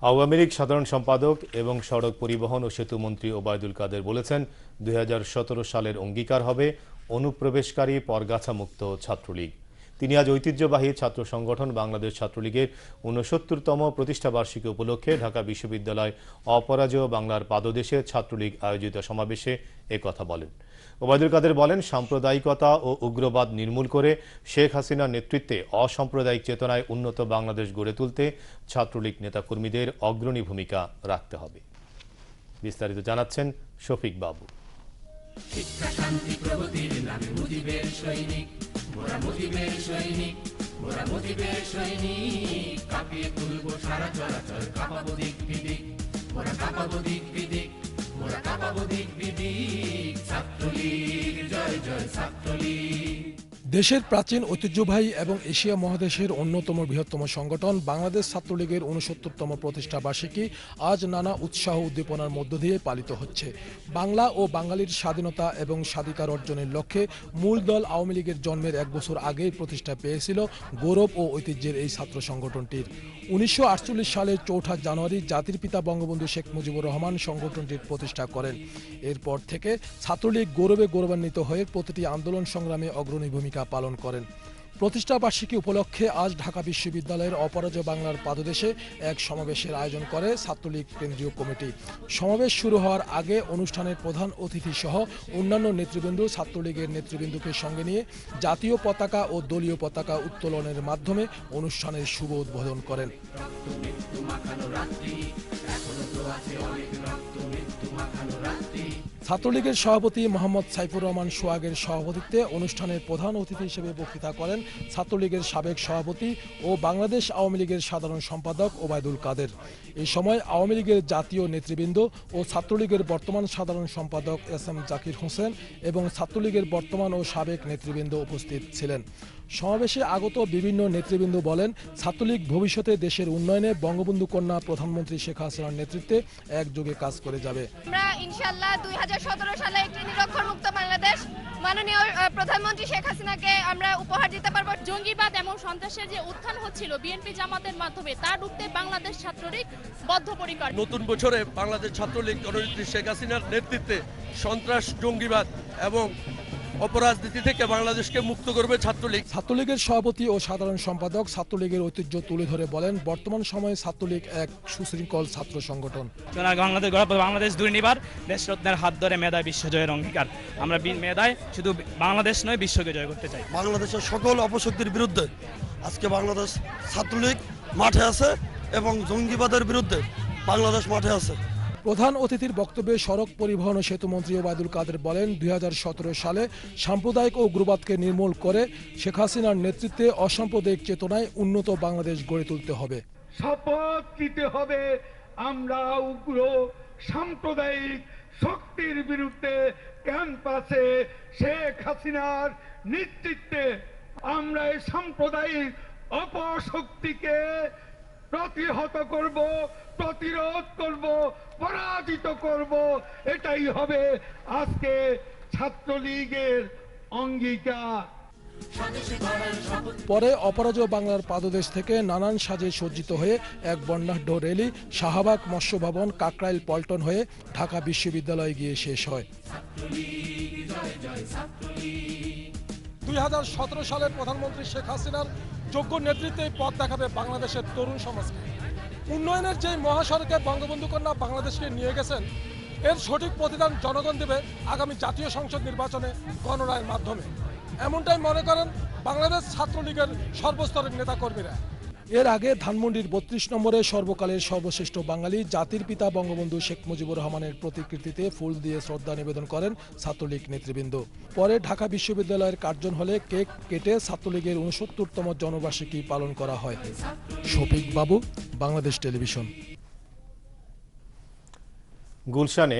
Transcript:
আওয়ামী লীগ সাধারণ সম্পাদক এবং সড়ক পরিবহন ও সেতুমন্ত্রী ওবায়দুল কাদের বলেছেন, ২০১৭ সালের অঙ্গীকার হবে অনুপ্রবেশকারী পরগাছা-মুক্ত ছাত্রলীগ। তিনি আজ ঐতিহ্যবাহী ছাত্র সংগঠন বাংলাদেশ ছাত্রলীগের ৬৯তম প্রতিষ্ঠাবার্ষিকী উপলক্ষে ঢাকা বিশ্ববিদ্যালয় অপরাজেয় বাংলার পাদদেশে ছাত্রলীগ আয়োজিত সমাবেশে একথা বলেন। ওবায়দুল কাদের বলেন, সাম্প্রদায়িকতা ও উগ্রবাদ নির্মূল করে শেখ হাসিনার নেতৃত্বে অসাম্প্রদায়িক চেতনায় উন্নত বাংলাদেশ গড়ে তুলতে ছাত্রলীগ নেতাকর্মীদের অগ্রণী ভূমিকা রাখতে হবে। বিস্তারিত জানাচ্ছেন শফিক বাবু। দেশের প্রাচীন ঐতিহ্যবাহী এবং এশিয়া মহাদেশের অন্যতম বৃহত্তম সংগঠন বাংলাদেশ ছাত্রলীগের ৬৯তম প্রতিষ্ঠা বার্ষিকী আজ নানা উৎসাহ উদ্দীপনার মধ্য দিয়ে পালিত হচ্ছে। বাংলা ও বাঙালির স্বাধীনতা এবং স্বাধিকার অর্জনের লক্ষ্যে মূল দল আওয়ামী লীগের জন্মের ১ বছর আগেই প্রতিষ্ঠা পেয়েছিল গৌরব ও ঐতিহ্যের এই ছাত্র সংগঠনটির। ১৯৪৮ সালের ৪ঠা জানুয়ারি জাতির পিতা বঙ্গবন্ধু শেখ মুজিবুর রহমান সংগঠনটির প্রতিষ্ঠা করেন। এরপর থেকে ছাত্রলীগ গৌরবে গৌরবান্বিত হয়ে প্রতিটি আন্দোলন সংগ্রামে অগ্রণী ভূমিকা পালন করেন। প্রতিষ্ঠা বার্ষিকী উপলক্ষে আজ ঢাকা বিশ্ববিদ্যালয়ের অপরাজেয় বাংলার পাদদেশে এক সমাবেশের আয়োজন করে ছাত্রলীগ কেন্দ্রীয় কমিটি। সমাবেশ শুরু হওয়ার আগে অনুষ্ঠানের প্রধান অতিথি সহ অন্যান্য নেতৃবৃন্দ ছাত্রলীগের নেতৃবৃন্দকে সঙ্গে নিয়ে জাতীয় পতাকা ও দলীয় পতাকা উত্তোলনের মাধ্যমে অনুষ্ঠানের শুভ উদ্বোধন করেন। ছাত্রলীগের সভাপতি মোহাম্মদ সাইফুর রহমান সোহাগের সভাপতিত্বে অনুষ্ঠানের প্রধান অতিথি হিসেবে বক্তৃতা করেন ছাত্রলীগের সাবেক সভাপতি ও বাংলাদেশ আওয়ামী লীগের সাধারণ সম্পাদক ওবায়দুল কাদের। এই সময় আওয়ামী লীগের জাতীয় নেতৃবৃন্দ ও ছাত্রলীগের বর্তমান সাধারণ সম্পাদক এস.এম. জাকির হোসেন এবং ছাত্রলীগের বর্তমান ও সাবেক নেতৃবৃন্দ উপস্থিত ছিলেন। সমাবেশে আগত বিভিন্ন নেতৃবৃন্দ বলেন, ছাত্রলীগ ভবিষ্যতে দেশের উন্নয়নে বঙ্গবন্ধু কন্যা প্রধানমন্ত্রী শেখ হাসিনার নেতৃত্বে একযোগে কাজ করে যাবে। আমরা ইনশাআল্লাহ ২০১৭ সালে একটি নিরক্ষরমুক্ত বাংলাদেশ মাননীয় প্রধানমন্ত্রী শেখ হাসিনাকে আমরা উপহার দিতে পারব। জঙ্গিবাদ এবং সন্ত্রাসের যে উত্থান হচ্ছিল বিএনপি জামাতের মাধ্যমে তা রুখতে বাংলাদেশ ছাত্রলীগ বদ্ধপরিকর। নতুন বছরে বাংলাদেশ ছাত্রলীগ জননেত্রী শেখ হাসিনার নেতৃত্বে সন্ত্রাস, জঙ্গিবাদ এবং অপরাজনীতি থেকে বাংলাদেশকে মুক্ত করবে ছাত্রলীগ। ছাত্রলীগের সভাপতি ও সাধারণ সম্পাদক ছাত্রলীগের ঐতিহ্য তুলে ধরে বলেন, বর্তমান সময়ে ছাত্রলীগ এক সুশৃঙ্খল ছাত্র সংগঠন। বাংলাদেশ দুর্নিবার দেশরত্নের হাত ধরে মেধায় বিশ্বজয়ের অঙ্গীকার। আমরা মেধায় শুধু বাংলাদেশ নয় বিশ্বকে জয় করতে চাই। বাংলাদেশের সকল অপশক্তির বিরুদ্ধে আজকে বাংলাদেশ ছাত্রলীগ মাঠে আছে এবং জঙ্গিবাদের বিরুদ্ধে বাংলাদেশ মাঠে আছে। প্রধান অতিথির বক্তব্যে সড়ক পরিবহন ও সেতুমন্ত্রী ওবায়দুল কাদের বলেন, ২০১৭ সালে সাম্প্রদায়িক ও উগ্রবাদকে নির্মূল করে শেখ হাসিনার নেতৃত্বে অসাম্প্রদায়িক চেতনায় উন্নত বাংলাদেশ গড়ে তুলতে হবে। শপথ নিতে হবে আমরা উগ্র সাম্প্রদায়িক শক্তির বিরুদ্ধে ক্যাম্পাসে শেখ হাসিনার নেতৃত্বে আমরা এই সাম্প্রদায়িক অপশক্তিকে প্রতিহত করব, প্রতিরোধ করব, পরাজিত করব। এটাই হবে আজকে ছাত্রলীগের অঙ্গীকার। পরে অপরাজেয় বাংলার পাদদেশ থেকে নানান সাজে সজ্জিত হয়ে এক বর্ণাঢ্য র্যালি শাহবাগ মৎস্য ভবন, কাকরাইল পল্টন হয়ে ঢাকা বিশ্ববিদ্যালয়ে গিয়ে শেষ হয়। ২০১৭ সালের প্রধানমন্ত্রী শেখ হাসিনার যোগ্য নেতৃত্বে পথ দেখাবে বাংলাদেশের তরুণ সমাজকে। উন্নয়নের যে মহাসড়কে বঙ্গবন্ধু কন্যা বাংলাদেশকে নিয়ে গেছেন, এর সঠিক প্রতিদান জনগণ দেবে আগামী জাতীয় সংসদ নির্বাচনে গণরায়ের মাধ্যমে। এমনটাই মনে করেন বাংলাদেশ ছাত্রলীগের সর্বস্তরের নেতাকর্মীরা। এর আগে ধানমন্ডির ৩২ নম্বরে সর্বকালের সর্বশ্রেষ্ঠ বাঙালি জাতির পিতা বঙ্গবন্ধু শেখ মুজিবুর রহমানের প্রতিকৃতিতে ফুল দিয়ে শ্রদ্ধা নিবেদন করেন ছাত্রলীগ নেতৃবৃন্দ। পরে ঢাকা বিশ্ববিদ্যালয়ের কার্জন হলে কেক কেটে ছাত্রলীগের ৬৯তম জন্মবার্ষিকী পালন করা হয়। শফিক বাবু, বাংলাদেশ টেলিভিশন। গুলশানে